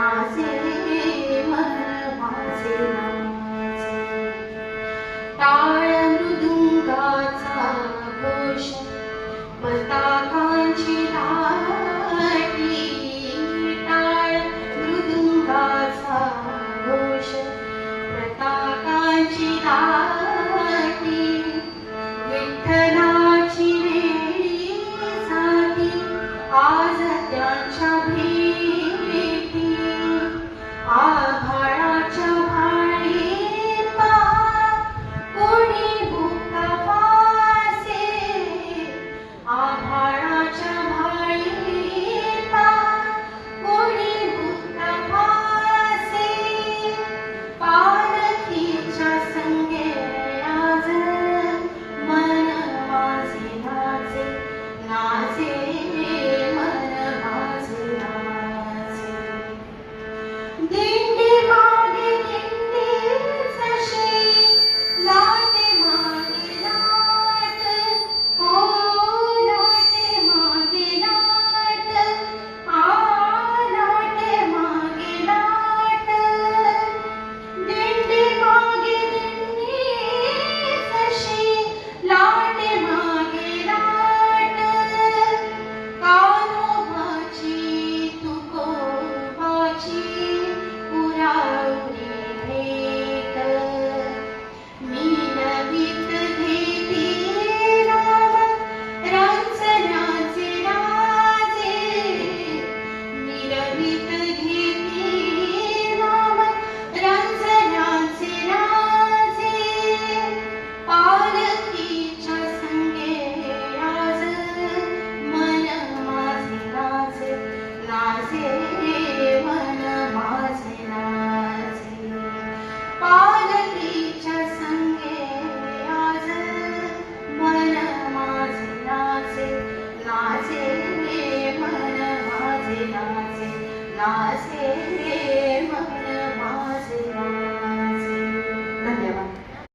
नाचे मन माझे नाचे. टाळ मृदुंगाचा घोष पताकांची दाटी. टाळ मृदुंगाचा घोष पताकांची दाटी. विठ्ठलाची वेळी साधी आज त्यांच्या भेटी. आभाळाच्या भाळी पहा कोणी भुका फासे. आभाळाच्या भाळी पहा कोणी भुका फासे. पालखीच्या संगे आज मन माझे नाचे. नाचे मन माझे नाचे. दिंडी मागे दिंडी जशी लाटे मागे लाट. हो लाटे मागे लाट. लाटे मागे लाट. दिंडी मागे दिंडी जशी लाटे मागे लाट. कान्होबाची तुकोबाची पुरावली भेट. मी नवीत घेती राम रांजणाचे राजे. मी नवीत घेती राम रांजणाचे राजे. पालखीच्या संगे आज मन माझे नाचे. नाचे मन माझे नाचे. पालखीच्या संगे आज मन माझे नाचे. नाचे मन माझे नाचे. नाचे मन माझे नाचे.